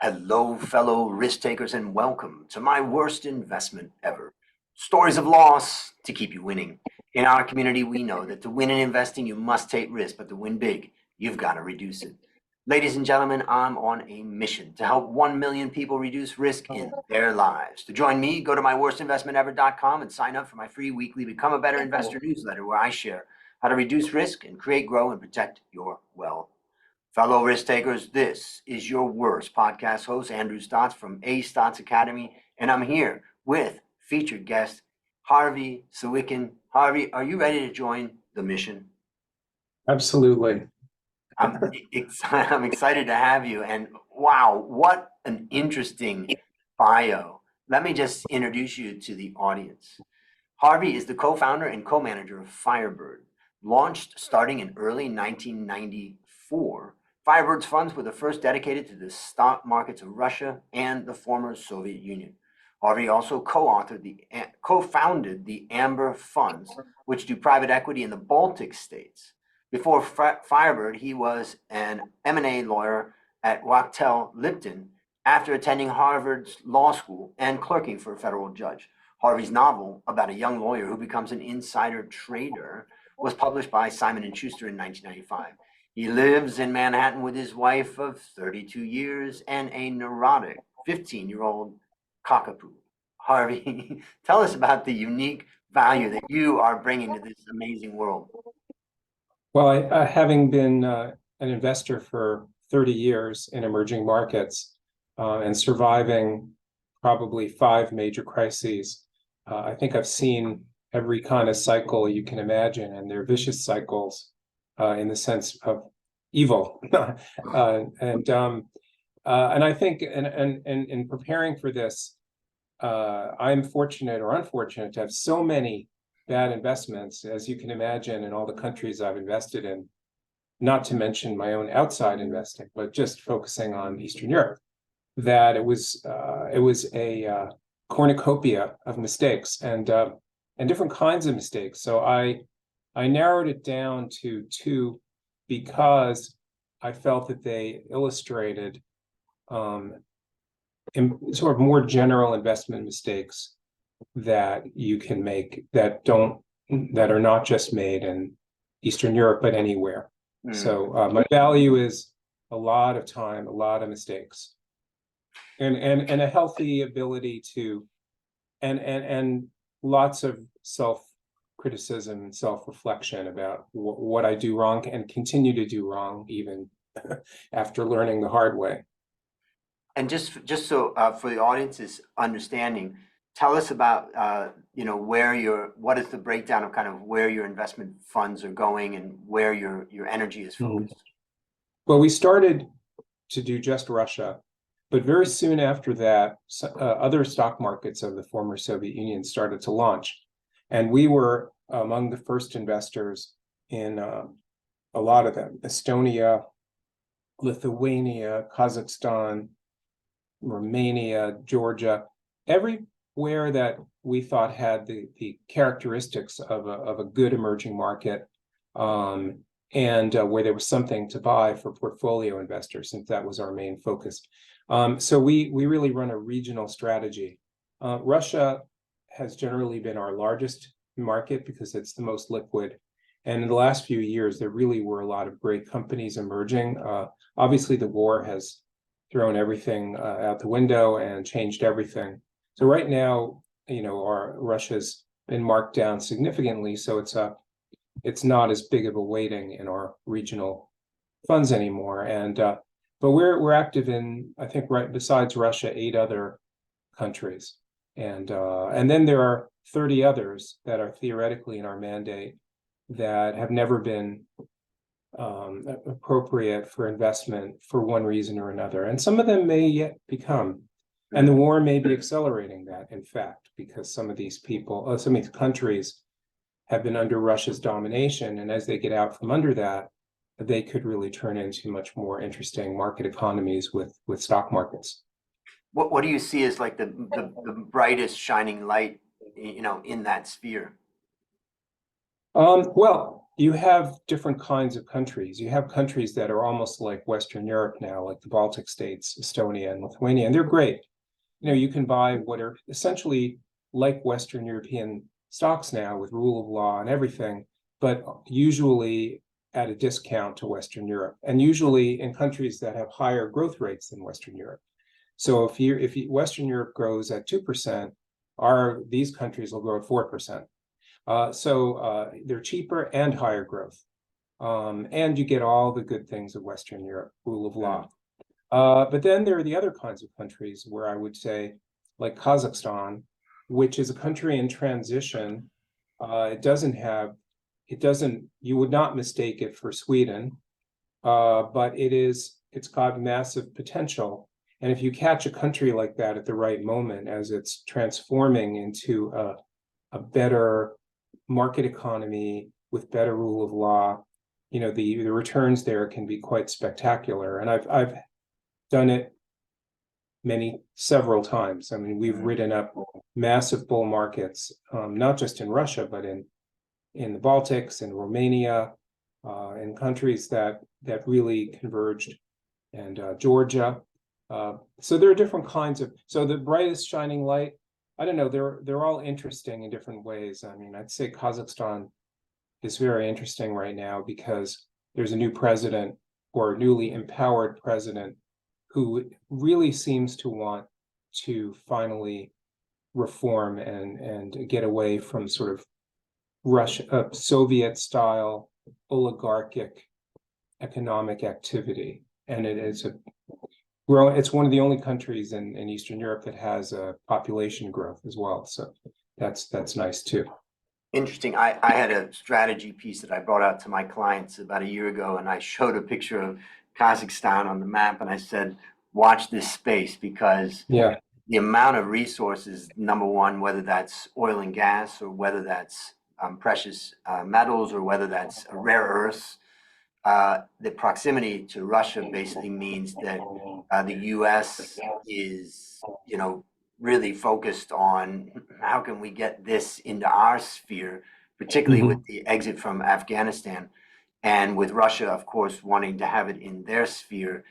Hello, fellow risk takers, and welcome to my worst investment ever. Stories of loss to keep you winning. In our community, we know that to win in investing, you must take risk, but to win big, you've got to reduce it. Ladies and gentlemen, I'm on a mission to help 1 million people reduce risk in their lives. To join me, go to myworstinvestmentever.com and sign up for my free weekly Become a Better Investor newsletter where I share how to reduce risk and create, grow, and protect your wealth. Fellow risk takers, this is your worst podcast host, Andrew Stotz from A Stotz Academy, and I'm here with featured guest Harvey Sawikin. Harvey, are you ready to join the mission? Absolutely. I'm excited to have you, and wow, what an interesting bio. Let me just introduce you to the audience. Harvey is the co-founder and co-manager of Firebird. Launched starting in early 1994, Firebird's funds were the first dedicated to the stock markets of Russia and the former Soviet Union. Harvey also co-founded the Amber Funds, which do private equity in the Baltic states. Before Firebird, he was an M&A lawyer at Wachtell Lipton after attending Harvard's law school and clerking for a federal judge. Harvey's novel about a young lawyer who becomes an insider trader was published by Simon & Schuster in 1995. He lives in Manhattan with his wife of 32 years and a neurotic 15-year-old cockapoo. Harvey, tell us about the unique value that you are bringing to this amazing world. Well, having been an investor for 30 years in emerging markets and surviving probably 5 major crises, I think I've seen every kind of cycle you can imagine, and they're vicious cycles in the sense of evil. And I think in preparing for this, I'm fortunate or unfortunate to have so many bad investments, as you can imagine, in all the countries I've invested in, not to mention my own outside investing, but just focusing on Eastern Europe, that it was a cornucopia of mistakes and different kinds of mistakes. So I narrowed it down to 2 because I felt that they illustrated sort of more general investment mistakes that you can make that are not just made in Eastern Europe, but anywhere. So my value is a lot of time, a lot of mistakes, and a healthy ability to and lots of self-criticism and self-reflection about what I do wrong and continue to do wrong even after learning the hard way. And just so for the audience's understanding, tell us about what is the breakdown of kind of where your investment funds are going and where your energy is focused. Well, we started to do just Russia, but very soon after that, other stock markets of the former Soviet Union started to launch, and we were among the first investors in a lot of them: Estonia, Lithuania, Kazakhstan, Romania, Georgia, everywhere that we thought had the characteristics of a good emerging market, and where there was something to buy for portfolio investors, since that was our main focus. So we really run a regional strategy. Russia has generally been our largest market because it's the most liquid. And in the last few years, there really were a lot of great companies emerging. Obviously, the war has thrown everything out the window and changed everything. So right now, Russia's been marked down significantly. So it's not as big of a weighting in our regional funds anymore. And but we're active in, I think, right besides Russia, 8 other countries, and then there are 30 others that are theoretically in our mandate that have never been appropriate for investment for one reason or another, and some of them may yet become. And the war may be accelerating that, in fact, because some of these countries have been under Russia's domination, and as they get out from under that, they could really turn into much more interesting market economies with stock markets. What do you see as like the brightest shining light, in that sphere? Well, you have different kinds of countries. You have countries that are almost like Western Europe now, like the Baltic states, Estonia and Lithuania, and they're great. You can buy what are essentially like Western European stocks now with rule of law and everything, but usually at a discount to Western Europe, and usually in countries that have higher growth rates than Western Europe. So if Western Europe grows at 2%, these countries will grow at 4%. So they're cheaper and higher growth. And you get all the good things of Western Europe, rule of law. But then there are the other kinds of countries where I would say, like Kazakhstan, which is a country in transition. You would not mistake it for Sweden, but it's got massive potential. And if you catch a country like that at the right moment, as it's transforming into a better market economy with better rule of law, the returns there can be quite spectacular. And I've done it several times. I mean, we've ridden up massive bull markets, not just in Russia, but in the Baltics, in Romania, in countries that really converged, and Georgia. So there are different kinds of. So the brightest shining light, I don't know. They're all interesting in different ways. I mean, I'd say Kazakhstan is very interesting right now because there's a new president, or a newly empowered president, who really seems to want to finally reform and get away from sort of Soviet-style oligarchic economic activity. And it's one of the only countries in Eastern Europe that has a population growth as well. So that's nice too. Interesting. I had a strategy piece that I brought out to my clients about a year ago, and I showed a picture of Kazakhstan on the map, and I said, watch this space, because the amount of resources, number one, whether that's oil and gas, or whether that's precious metals, or whether that's rare earths, the proximity to Russia basically means that the U.S. is, really focused on how can we get this into our sphere, particularly with the exit from Afghanistan, and with Russia, of course, wanting to have it in their sphere.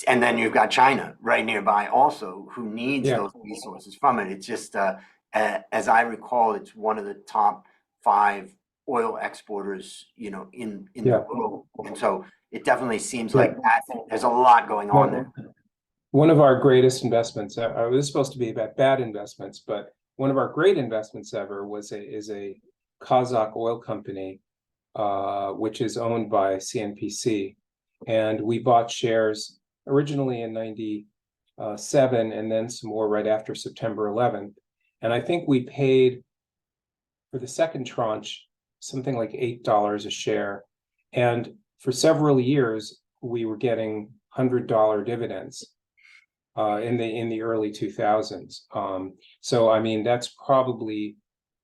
And then you've got China right nearby also, who needs those resources from it. It's just, as I recall, it's one of the top 5 oil exporters, in the world. And so it definitely seems like that. There's a lot going on there. One of our greatest investments, this is supposed to be about bad investments, but one of our great investments ever is a Kazakh oil company, which is owned by CNPC. And we bought shares originally in 97, and then some more right after September 11th. And I think we paid for the second tranche something like $8 a share. And for several years, we were getting $100 dividends in the early 2000s. So I mean, that's probably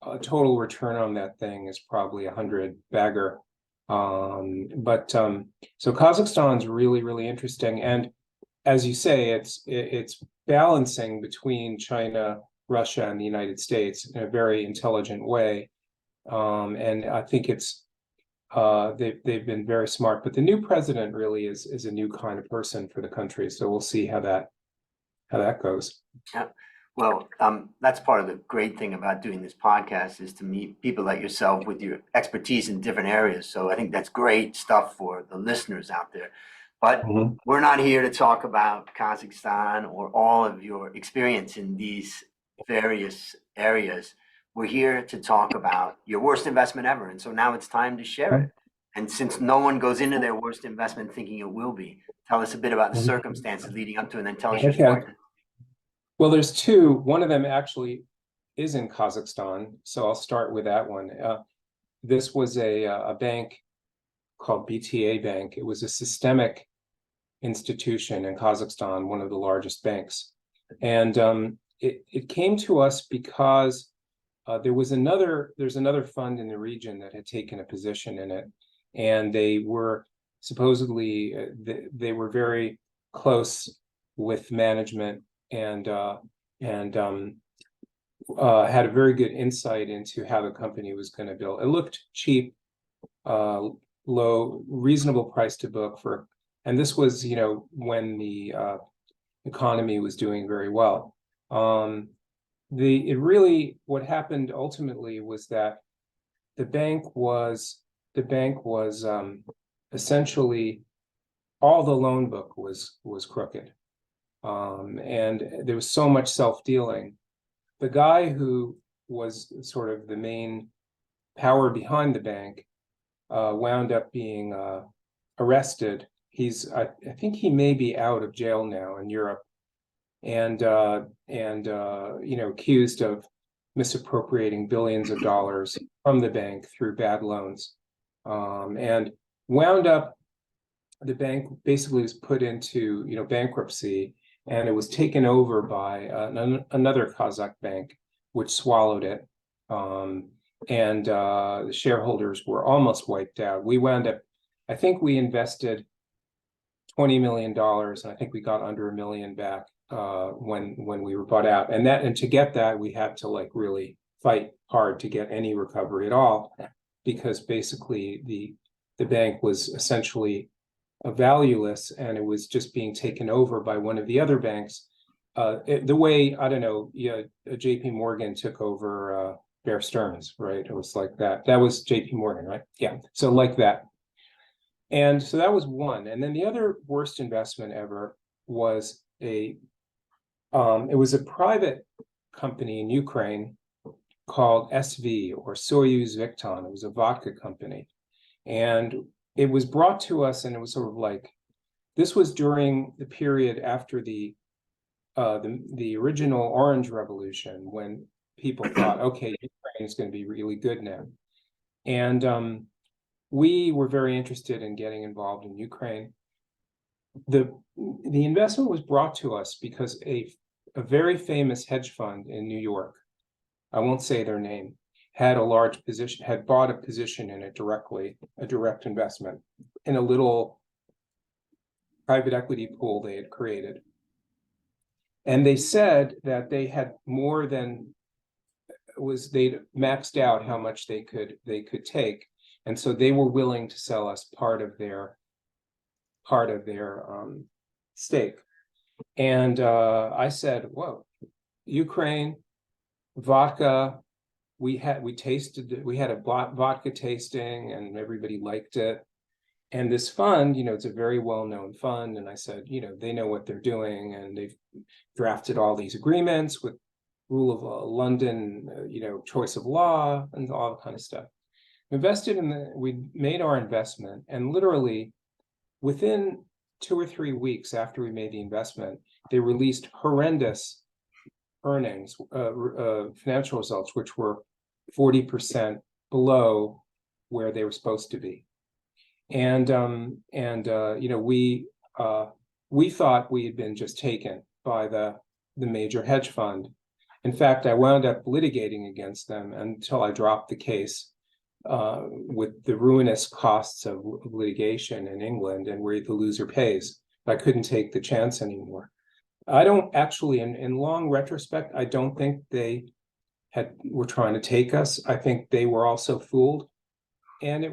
a total return on that thing is probably 100 bagger. So Kazakhstan's really, really interesting. And as you say, it's balancing between China, Russia, and the United States in a very intelligent way. And I think they've been very smart. But the new president really is a new kind of person for the country. So we'll see how that goes. Yeah. Well, that's part of the great thing about doing this podcast, is to meet people like yourself with your expertise in different areas. So I think that's great stuff for the listeners out there. But we're not here to talk about Kazakhstan or all of your experience in these various areas. We're here to talk about your worst investment ever. And so now it's time to share it. And since no one goes into their worst investment thinking it will be, tell us a bit about the circumstances leading up to it, and then tell us your story. Well, there's two. One of them actually is in Kazakhstan, so I'll start with that one. This was a bank called BTA Bank. It was a systemic institution in Kazakhstan, one of the largest banks. And it came to us because there's another fund in the region that had taken a position in it, and they were supposedly they were very close with management, and had a very good insight into how the company was going to build. It looked cheap, low, reasonable price to book for, and this was, when the economy was doing very well. What happened ultimately was that the bank was essentially, all the loan book was crooked. And there was so much self-dealing. The guy who was sort of the main power behind the bank wound up being arrested. I think he may be out of jail now in Europe, and accused of misappropriating billions of dollars from the bank through bad loans, and wound up. The bank basically was put into bankruptcy, and it was taken over by another Kazakh bank, which swallowed it. And the shareholders were almost wiped out. We wound up, I think we invested $20 million, and I think we got under $1 million back when we were bought out. And to get that, we had to really fight hard to get any recovery at all, because basically the bank was essentially valueless, and it was just being taken over by one of the other banks. The way, I don't know, JP Morgan took over Bear Stearns, right? It was like that. That was JP Morgan, right? Yeah. So like that. And so that was one. And then the other worst investment ever was it was a private company in Ukraine called SV, or Soyuz Victon. It was a vodka company. And it was brought to us, and it was sort of like, this was during the period after the original Orange Revolution, when people thought, okay, Ukraine is going to be really good now. And we were very interested in getting involved in Ukraine. The investment was brought to us because a very famous hedge fund in New York, I won't say their name, had a large position, had bought a position in it directly, a direct investment in a little private equity pool they had created. And they said that they had more than they'd maxed out how much they could take. And so they were willing to sell us part of their stake. And I said, whoa, Ukraine, vodka. We had a vodka tasting, and everybody liked it. And this fund, it's a very well-known fund. And I said, they know what they're doing, and they've drafted all these agreements with rule of London, choice of law, and all that kind of stuff. We made our investment, and literally within 2 or 3 weeks after we made the investment, they released horrendous earnings, financial results, which were 40% below where they were supposed to be. And we thought we had been just taken by the major hedge fund. In fact, I wound up litigating against them until I dropped the case, with the ruinous costs of litigation in England, and where the loser pays. I couldn't take the chance anymore. I don't actually, in long retrospect, I don't think they were trying to take us. I think they were also fooled. And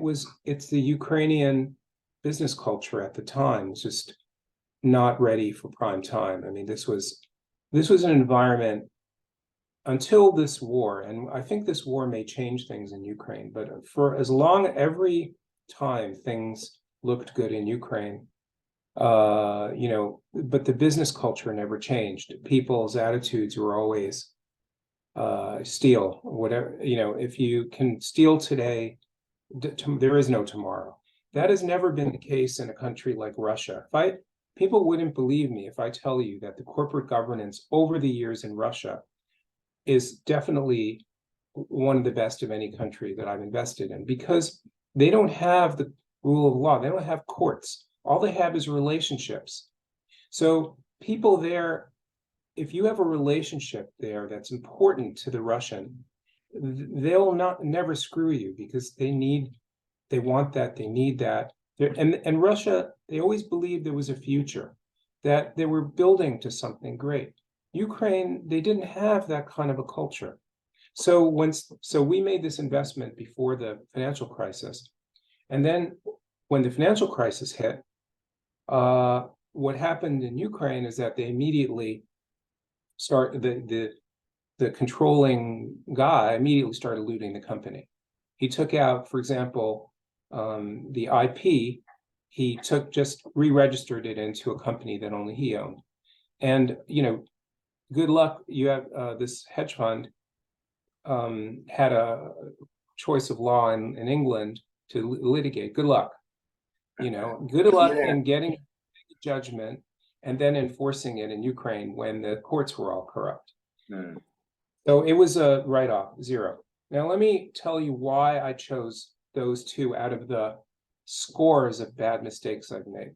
it's the Ukrainian business culture at the time, just not ready for prime time. I mean, this was an environment until this war, and I think this war may change things in Ukraine, but for as long, every time things looked good in Ukraine, but the business culture never changed. People's attitudes were always steal, whatever, if you can steal today, there is no tomorrow. That has never been the case in a country like Russia. People wouldn't believe me if I tell you that the corporate governance over the years in Russia is definitely one of the best of any country that I've invested in, because they don't have the rule of law. They don't have courts. All they have is relationships. So people there, if you have a relationship there that's important to the Russian, they'll never screw you, because they want that, they need that. And Russia, they always believed there was a future, that they were building to something great. Ukraine, they didn't have that kind of a culture. So we made this investment before the financial crisis, And then when the financial crisis hit, what happened in Ukraine is that they immediately the controlling guy immediately started looting the company. He took out, for example, the IP. He just re-registered it into a company that only he owned. And, good luck. You have this hedge fund had a choice of law in England to litigate. Good luck. Good luck in getting a judgment and then enforcing it in Ukraine when the courts were all corrupt. So it was a write-off, zero. Now, let me tell you why I chose those two out of the scores of bad mistakes I've made.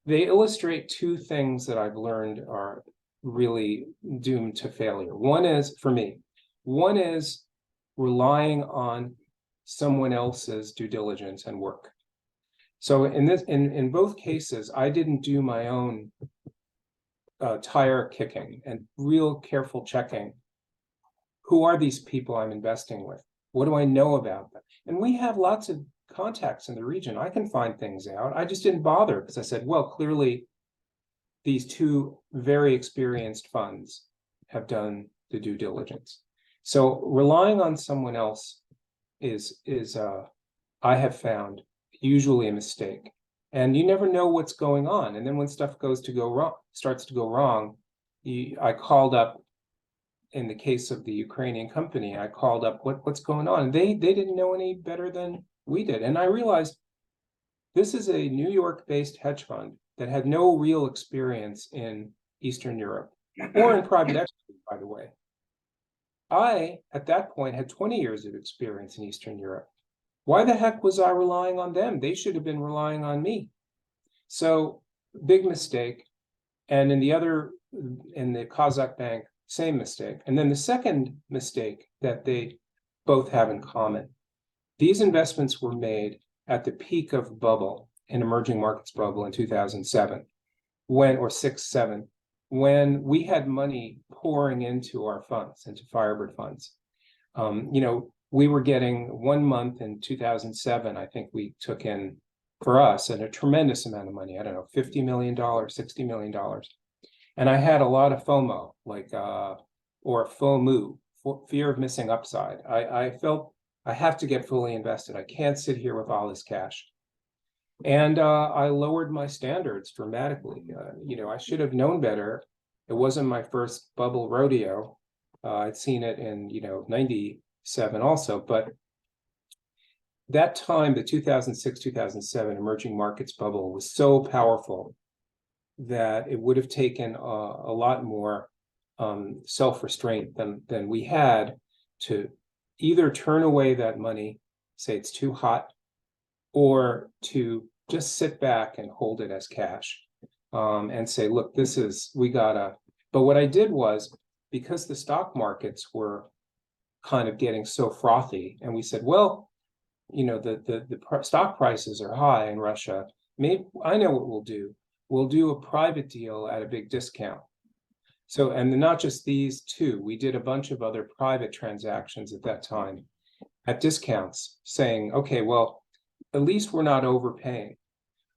They illustrate two things that I've learned are really doomed to failure. One is, for me, relying on someone else's due diligence and work. So in both cases, I didn't do my own tire kicking and real careful checking. Who are these people I'm investing with? What do I know about them? And we have lots of contacts in the region. I can find things out. I just didn't bother because I said, well, clearly these two very experienced funds have done the due diligence. So relying on someone else is I have found usually a mistake. And you never know what's going on. And then when stuff starts to go wrong, I called up, in the case of the Ukrainian company, I called up what's going on. And they didn't know any better than we did. And I realized this is a New York-based hedge fund that had no real experience in Eastern Europe or in private equity, by the way. I, at that point, had 20 years of experience in Eastern Europe. Why the heck was I relying on them? They should have been relying on me. So, big mistake. And in the Kazakh bank, same mistake. And then the second mistake that they both have in common, these investments were made at the peak of bubble, an emerging markets bubble in 2007, or 6-7, when we had money pouring into our funds, into Firebird funds. We were getting 1 month in 2007, I think we took in, for us, and a tremendous amount of money, I don't know, $50 million, $60 million. And I had a lot of FOMO, or FOMO, fear of missing upside. I felt I have to get fully invested. I can't sit here with all this cash. And I lowered my standards dramatically. I should have known better. It wasn't my first bubble rodeo. I'd seen it in, 97 also, but that time, the 2006, 2007 emerging markets bubble was so powerful that it would have taken a lot more self-restraint than we had to either turn away that money, say it's too hot, or to just sit back and hold it as cash and say, look, but what I did was, because the stock markets were kind of getting so frothy, and we said, well, the stock prices are high in Russia. Maybe I know what we'll do. We'll do a private deal at a big discount. So, and not just these two, we did a bunch of other private transactions at that time at discounts, saying, okay, well, at least we're not overpaying.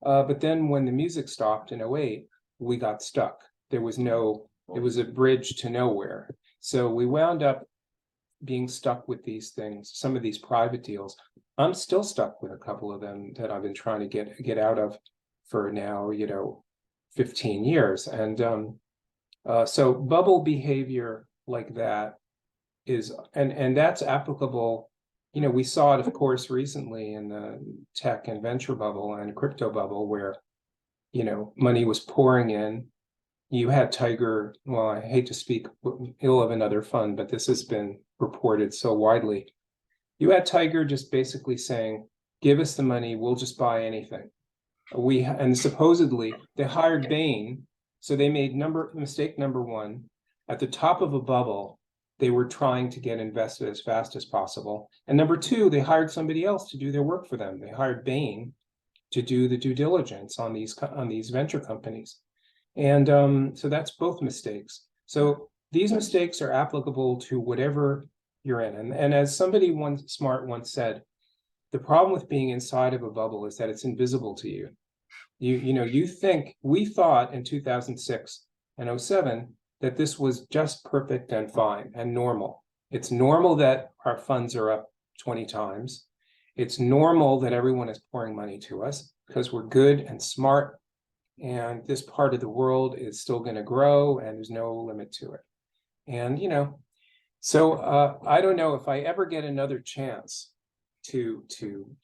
But then when the music stopped in 2008, we got stuck. It was a bridge to nowhere. So we wound up being stuck with these things, some of these private deals. I'm still stuck with a couple of them that I've been trying to get out of for now, 15 years. And so bubble behavior like that is, and that's applicable. We saw it, of course, recently in the tech and venture bubble and crypto bubble where, money was pouring in. You had Tiger, well, I hate to speak ill of another fund, but this has been reported so widely. You had Tiger just basically saying, give us the money, we'll just buy anything. And supposedly they hired Bain. So they made mistake number one. At the top of a bubble, they were trying to get invested as fast as possible. And number two, they hired somebody else to do their work for them. They hired Bain to do the due diligence on these venture companies. And so that's both mistakes. So these mistakes are applicable to whatever you're in. And as somebody smart once said, The problem with being inside of a bubble is that it's invisible to you. We thought in 2006 and 07 that this was just perfect and fine and normal. It's normal that our funds are up 20 times. It's normal that everyone is pouring money to us because we're good and smart, and this part of the world is still going to grow and there's no limit to it. And, so I don't know if I ever get another chance to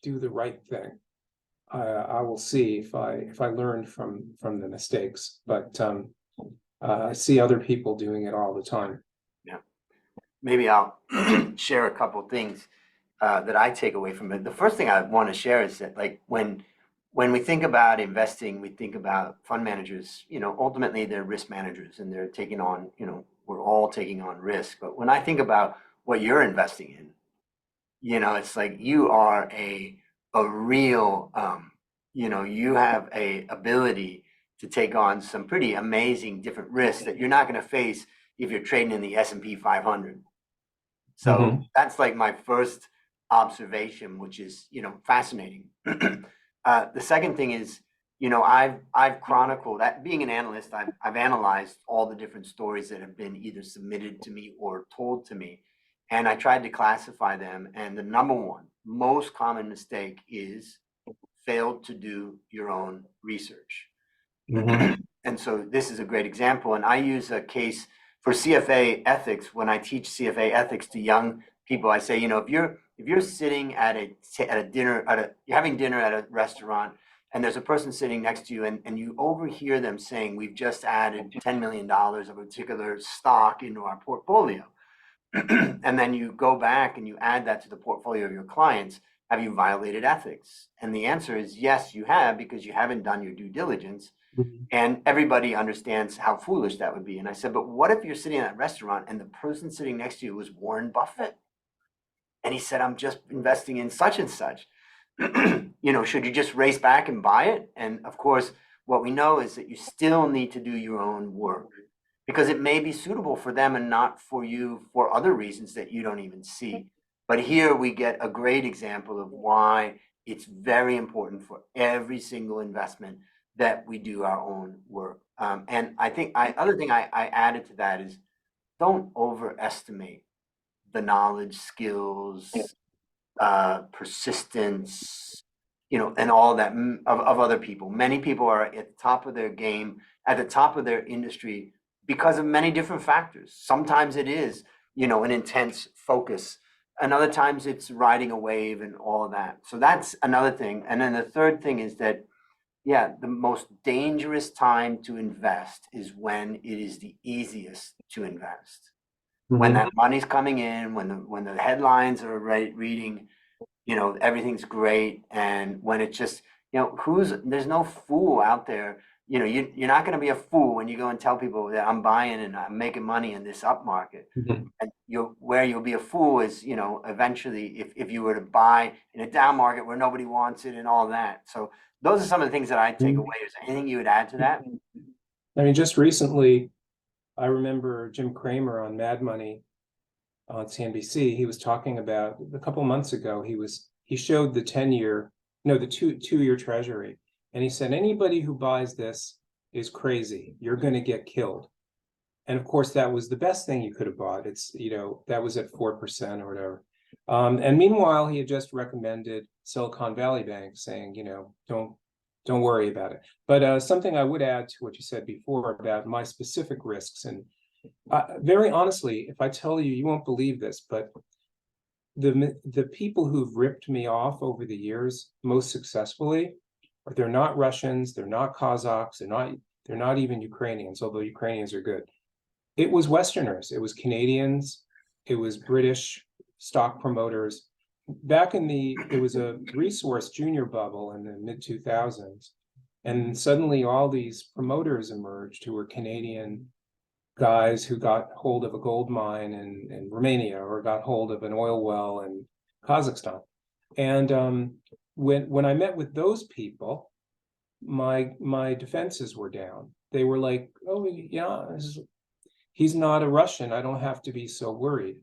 do the right thing. I will see if I learned from the mistakes, but I see other people doing it all the time. Yeah, maybe I'll share a couple things that I take away from it. The first thing I want to share is that, like, when we think about investing, we think about fund managers. Ultimately they're risk managers, and they're taking on. We're all taking on risk. But when I think about what you're investing in, it's like you are a real, you have a ability to take on some pretty amazing different risks that you're not going to face if you're trading in the S&P 500. So that's like my first observation, which is, fascinating. The second thing is, I've chronicled that being an analyst. I've analyzed all the different stories that have been either submitted to me or told to me. And I tried to classify them. And the number one most common mistake is failed to do your own research. And so this is a great example. And I use a case for CFA ethics. When I teach CFA ethics to young people, I say, if you're sitting at a dinner, you're having dinner at a restaurant, and there's a person sitting next to you, and you overhear them saying, we've just added $10 million of a particular stock into our portfolio. And then you go back and you add that to the portfolio of your clients. Have you violated ethics? And the answer is yes, you have, because you haven't done your due diligence. And everybody understands how foolish that would be. And I said, but what if you're sitting in that restaurant and the person sitting next to you was Warren Buffett? And he said, I'm just investing in such and such. Should you just race back and buy it? And of course, what we know is that you still need to do your own work, because it may be suitable for them and not for you for other reasons that you don't even see. But here we get a great example of why it's very important for every single investment that we do our own work. And I think other thing I added to that is, don't overestimate the knowledge, skills, persistence, and all that of other people. Many people are at the top of their game, at the top of their industry, because of many different factors. Sometimes it is, an intense focus. And other times it's riding a wave and all of that. So that's another thing. And then the third thing is that, the most dangerous time to invest is when it is the easiest to invest. When that money's coming in, when the headlines are reading, everything's great. And when it's just, there's no fool out there. You're not going to be a fool when you go and tell people that I'm buying and I'm making money in this up market. And where you'll be a fool is, eventually if you were to buy in a down market where nobody wants it and all that. So those are some of the things that I take away. Is there anything you would add to that? I mean, just recently, I remember Jim Cramer on Mad Money on CNBC. He was talking about, a couple months ago, he showed the 2-year treasury. And he said, anybody who buys this is crazy. You're going to get killed. And of course, that was the best thing you could have bought. It's, that was at 4% or whatever. And meanwhile, he had just recommended Silicon Valley Bank, saying, don't worry about it. But something I would add to what you said before about my specific risks. And very honestly, if I tell you, you won't believe this, but the people who've ripped me off over the years most successfully, they're not Russians, they're not Kazakhs, they're not even Ukrainians, although Ukrainians are good. It was Westerners, it was Canadians, it was British stock promoters. Back there was a resource junior bubble in the mid-2000s, and suddenly all these promoters emerged who were Canadian guys who got hold of a gold mine in Romania or got hold of an oil well in Kazakhstan. And when I met with those people, my defenses were down. They were like, oh yeah, he's not a Russian, I don't have to be so worried.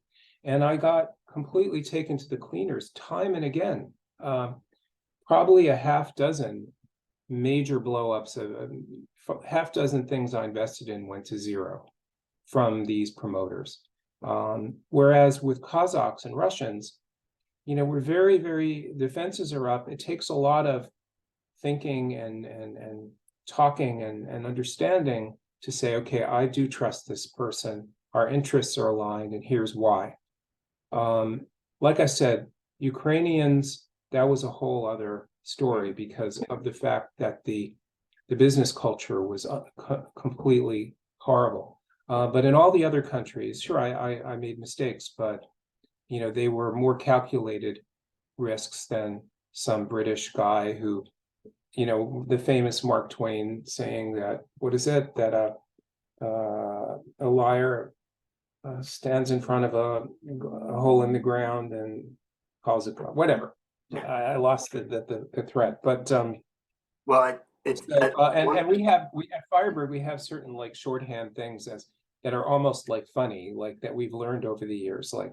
And I got completely taken to the cleaners time and again probably a half dozen major blowups of half dozen things I invested in went to zero from these promoters. Whereas with Kazakhs and Russians, we're very, the fences are up. It takes a lot of thinking and talking and understanding to say, okay, I do trust this person. Our interests are aligned, and here's why. Like I said, Ukrainians, that was a whole other story because of the fact that the business culture was completely horrible. But in all the other countries, sure, I made mistakes, but they were more calculated risks than some British guy who, the famous Mark Twain saying that, what is it, that a liar stands in front of a hole in the ground and calls it whatever. I lost the thread, but Well, it's and we have Firebird. We have certain like shorthand things that are almost like funny, like that we've learned over the years. Like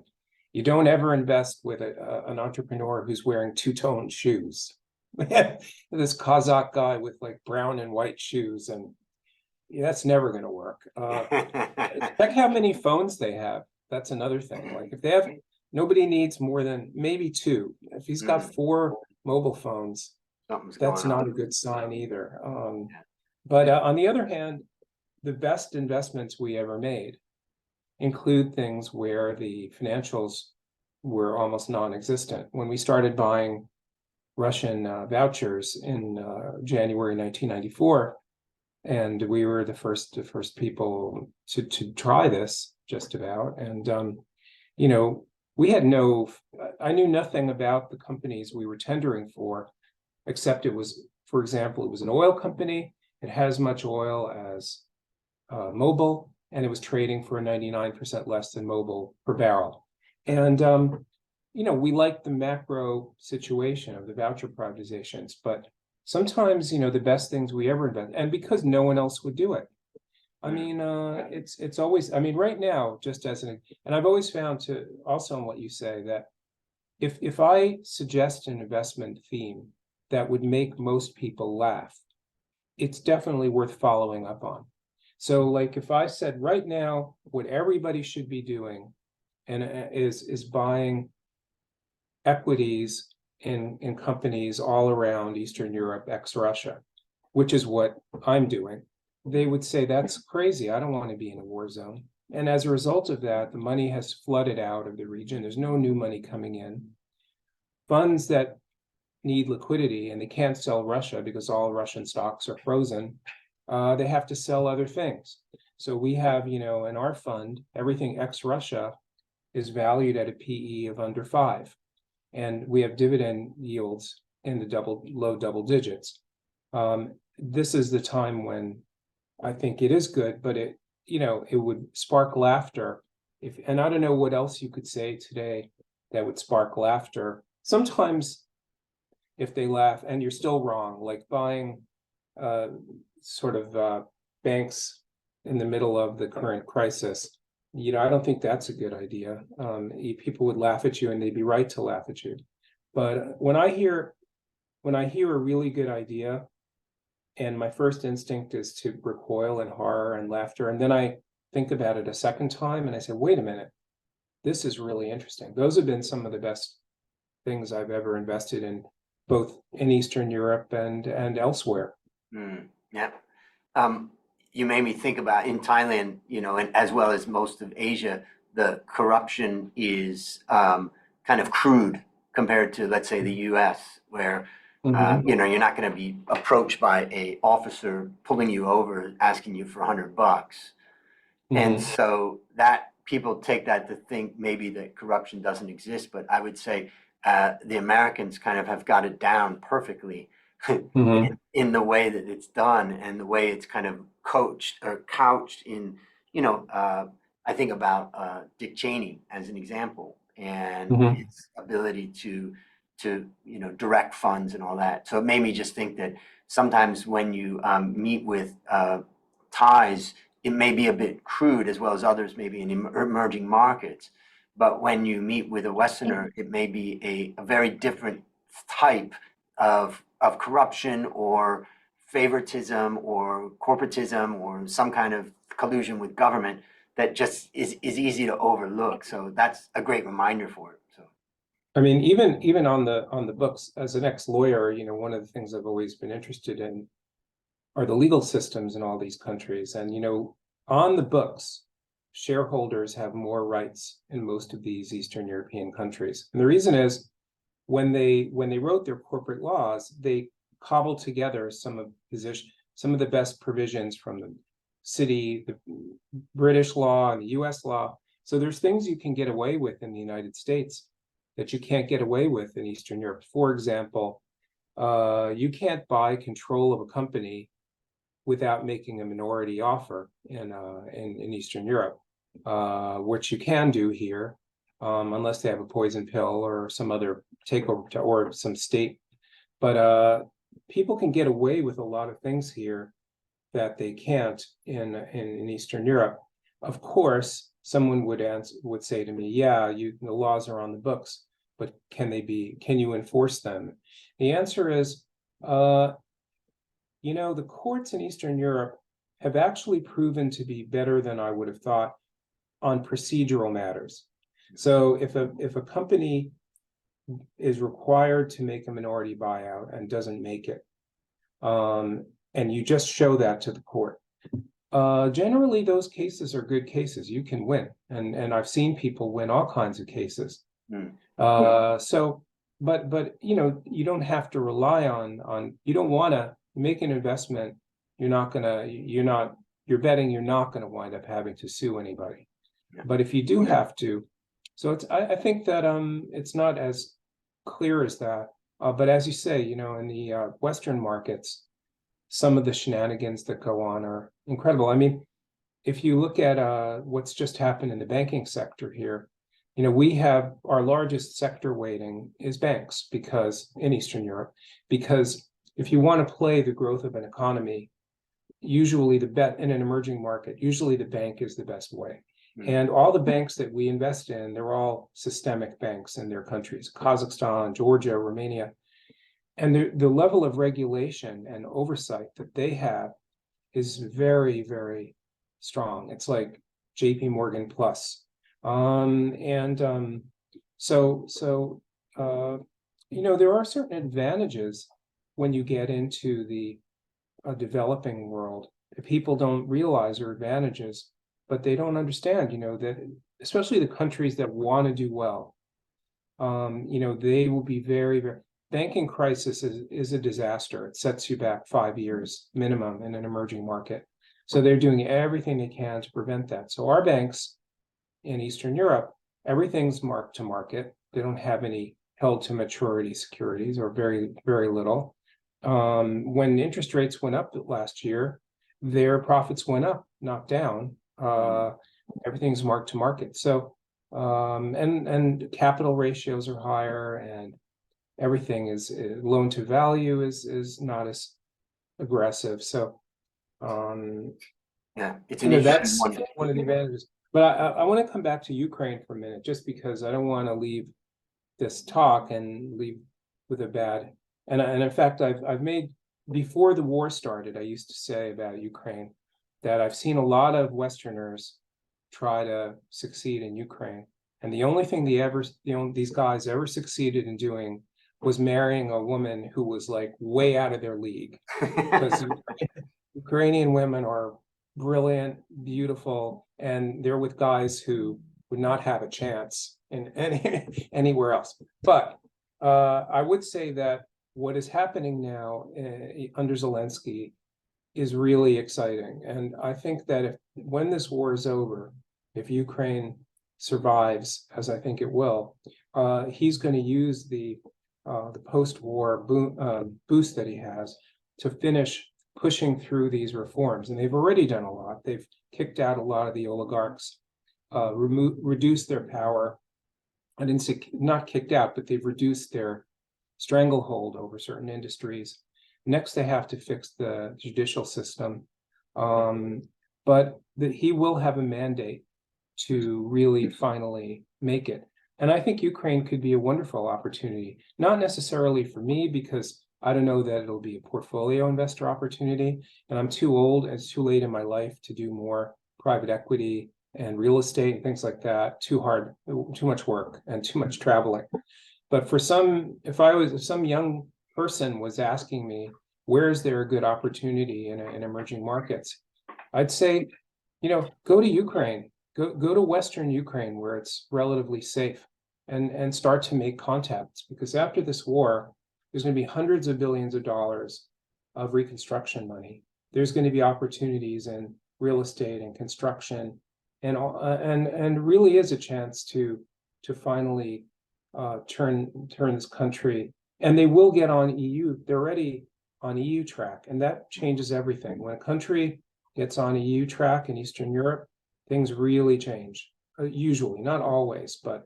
you don't ever invest with an entrepreneur who's wearing two-tone shoes. This Kazakh guy with like brown and white shoes, and that's never going to work. Check how many phones they have. That's another thing. Like if they have, nobody needs more than maybe two. If he's got 4 mobile phones, that's not a good sign either. But on the other hand, the best investments we ever made include things where the financials were almost non-existent. When we started buying Russian vouchers in January 1994, and we were the first people to try this just about. And we had I knew nothing about the companies we were tendering for, except it was, for example, it was an oil company. It has as much oil as Mobil, and it was trading for 99% less than Mobil per barrel. And we liked the macro situation of the voucher privatizations, but sometimes, the best things we ever invest, and because no one else would do it. I mean, it's always, right now, just as and I've always found to also in what you say that if I suggest an investment theme that would make most people laugh, it's definitely worth following up on. So like if I said right now, what everybody should be doing and is buying equities in companies all around Eastern Europe, ex-Russia, which is what I'm doing, they would say, that's crazy. I don't want to be in a war zone. And as a result of that, the money has flooded out of the region. There's no new money coming in. Funds that need liquidity, and they can't sell Russia because all Russian stocks are frozen, they have to sell other things. So we have, in our fund, everything ex-Russia is valued at a PE of under 5. And we have dividend yields in the low double digits. This is the time when I think it is good, but it would spark laughter. And I don't know what else you could say today that would spark laughter. Sometimes if they laugh and you're still wrong, like buying banks in the middle of the current crisis, I don't think that's a good idea. People would laugh at you, and they'd be right to laugh at you. But when I hear a really good idea, and my first instinct is to recoil in horror and laughter, and then I think about it a second time, and I say, wait a minute, this is really interesting. Those have been some of the best things I've ever invested in, both in Eastern Europe and elsewhere. Yeah. You made me think about in Thailand, and as well as most of Asia, the corruption is kind of crude compared to, let's say, the U.S., where you're not going to be approached by a officer pulling you over, asking you for $100, and so that people take that to think maybe that corruption doesn't exist. But I would say the Americans kind of have got it down perfectly. In the way that it's done and the way it's kind of coached or couched in, I think about Dick Cheney as an example, and his ability to direct funds and all that. So it made me just think that sometimes when you meet with Thais, it may be a bit crude, as well as others maybe in emerging markets. But when you meet with a Westerner, it may be a very different type of corruption or favoritism or corporatism or some kind of collusion with government that just is easy to overlook. So that's a great reminder for it. So I mean, even on the books, as an ex-lawyer, one of the things I've always been interested in are the legal systems in all these countries. And, on the books, shareholders have more rights in most of these Eastern European countries. And the reason is when they wrote their corporate laws, they cobbled together some of the best provisions from the British law and the US law. So there's things you can get away with in the United States that you can't get away with in Eastern Europe. For example, you can't buy control of a company without making a minority offer in Eastern Europe, which you can do here, unless they have a poison pill or some other takeover or some state. But people can get away with a lot of things here that they can't in Eastern Europe. Of course, someone would say to me, "Yeah, the laws are on the books, but can you enforce them?" The answer is, the courts in Eastern Europe have actually proven to be better than I would have thought on procedural matters. So if a company is required to make a minority buyout and doesn't make it, and you just show that to the court, generally those cases are good cases. You can win, and I've seen people win all kinds of cases. But you don't have to rely on. You don't want to make an investment. You're betting you're not gonna wind up having to sue anybody. But if you do have to, so I think that it's not as clear as that. But as you say, in the Western markets, some of the shenanigans that go on are incredible. I mean, if you look at what's just happened in the banking sector here, we have our largest sector weighting is banks in Eastern Europe, because if you want to play the growth of an economy, usually the bet in an emerging market, usually the bank is the best way. And all the banks that we invest in, they're all systemic banks in their countries, Kazakhstan, Georgia, Romania. And the level of regulation and oversight that they have is very, very strong. It's like JP Morgan plus. There are certain advantages when you get into the developing world. People don't realize their advantages, but they don't understand, that especially the countries that want to do well, they will be very, very. Banking crisis is a disaster. It sets you back 5 years minimum in an emerging market. So they're doing everything they can to prevent that. So our banks in Eastern Europe, everything's marked to market. They don't have any held to maturity securities, or very, very little. When interest rates went up last year, their profits went up, not down. Everything's marked to market. So, and capital ratios are higher, and everything is loan to value is not as aggressive. So, it's that's one of the advantages. But I want to come back to Ukraine for a minute, just because I don't want to leave this talk and leave with a bad. And in fact, I've made, before the war started, I used to say about Ukraine that I've seen a lot of Westerners try to succeed in Ukraine, and the only thing these guys ever succeeded in doing was marrying a woman who was like way out of their league, because Ukrainian women are brilliant, beautiful, and they're with guys who would not have a chance in anywhere else. But I would say that what is happening now under Zelensky is really exciting. And I think that when this war is over, if Ukraine survives, as I think it will, he's going to use the post-war boost that he has to finish pushing through these reforms. And they've already done a lot. They've kicked out a lot of the oligarchs, reduced their power. I didn't say not kicked out, but they've reduced their stranglehold over certain industries. Next, they have to fix the judicial system. But he will have a mandate to really finally make it. And I think Ukraine could be a wonderful opportunity, not necessarily for me, because I don't know that it'll be a portfolio investor opportunity. And I'm too old and it's too late in my life to do more private equity and real estate and things like that. Too hard, too much work and too much traveling. But for some, if some young person was asking me, where is there a good opportunity in emerging markets? I'd say, go to Ukraine, go to Western Ukraine where it's relatively safe and start to make contacts, because after this war, there's going to be hundreds of billions of dollars of reconstruction money. There's going to be opportunities in real estate and construction, and really is a chance to finally turn this country. And they will get on EU. They're already on EU track, and that changes everything. When a country gets on EU track in Eastern Europe, things really change. Usually, not always, but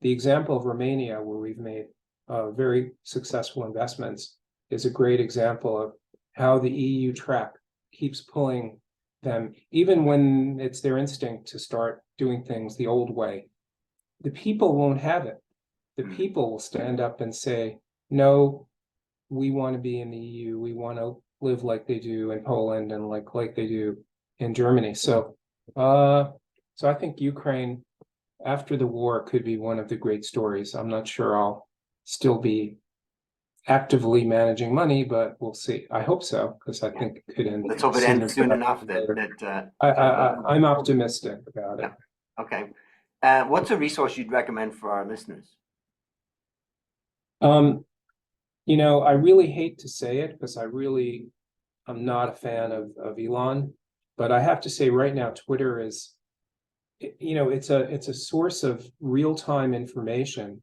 the example of Romania, where we've made very successful investments, is a great example of how the EU track keeps pulling them, even when it's their instinct to start doing things the old way. The people won't have it. The people will stand up and say, no, we want to be in the EU. We want to live like they do in Poland and like they do in Germany. So I think Ukraine after the war could be one of the great stories. I'm not sure I'll still be actively managing money, but we'll see. I hope so, because I think it could end. Let's hope it ends soon enough I'm optimistic about it. Okay. What's a resource you'd recommend for our listeners? I really hate to say it because I'm not a fan of Elon, but I have to say right now, Twitter is, it's a source of real-time information.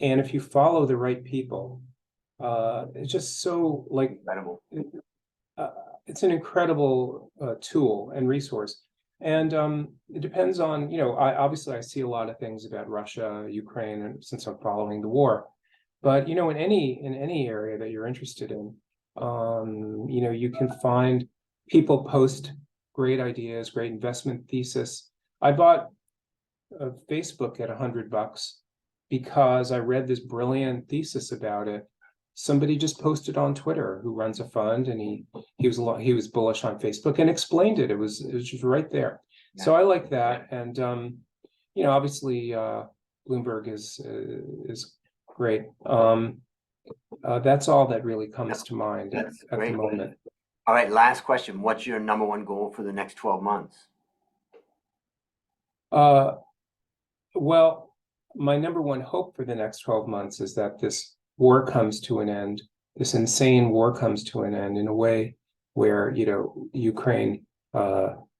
And if you follow the right people, it's just so incredible. It's an incredible tool and resource. And it depends on, I see a lot of things about Russia, Ukraine, and since I'm following the war. But in any area that you're interested in, you can find people post great ideas, great investment thesis. I bought Facebook at $100 because I read this brilliant thesis about it. Somebody just posted on Twitter who runs a fund, and he was bullish on Facebook and explained it. It was just right there. Yeah. So I like that, and obviously Bloomberg is great. That's all that really comes to mind at the moment. All right, last question. What's your number one goal for the next 12 months? Well, my number one hope for the next 12 months is that this war comes to an end, this insane war comes to an end in a way where, Ukraine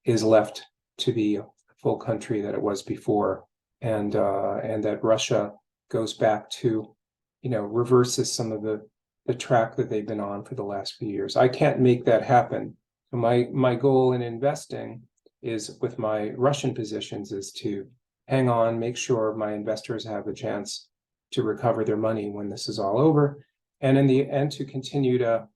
is left to be a full country that it was before, and that Russia goes back to, reverses some of the track that they've been on for the last few years. I can't make that happen. My goal in investing is, with my Russian positions, is to hang on, make sure my investors have a chance to recover their money when this is all over, and in the end to continue to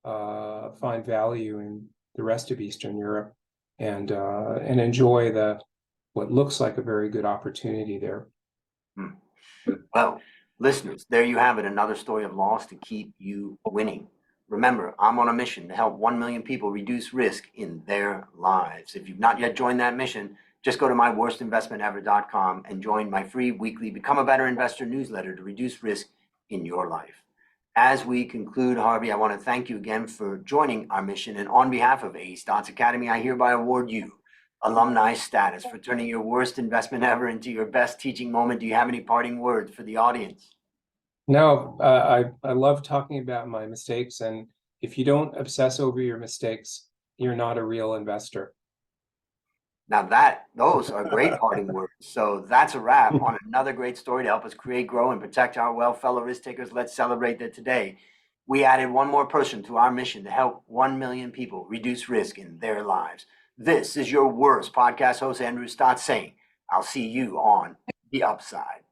find value in the rest of Eastern Europe and enjoy what looks like a very good opportunity there. Well, listeners, there you have it, another story of loss to keep you winning. Remember, I'm on a mission to help 1 million people reduce risk in their lives. If you've not yet joined that mission, just go to myworstinvestmentever.com and join my free weekly Become a Better Investor newsletter to reduce risk in your life. As we conclude, Harvey, I want to thank you again for joining our mission. And on behalf of A. Stotz Academy, I hereby award you alumni status for turning your worst investment ever into your best teaching moment. Do you have any parting words for the audience? No, I love talking about my mistakes. And if you don't obsess over your mistakes, you're not a real investor. Now those are great parting words. So that's a wrap on another great story to help us create, grow, and protect our wealth. Fellow risk takers, let's celebrate that today we added one more person to our mission to help 1 million people reduce risk in their lives. This is your worst podcast host, Andrew Stotz, saying, I'll see you on the upside.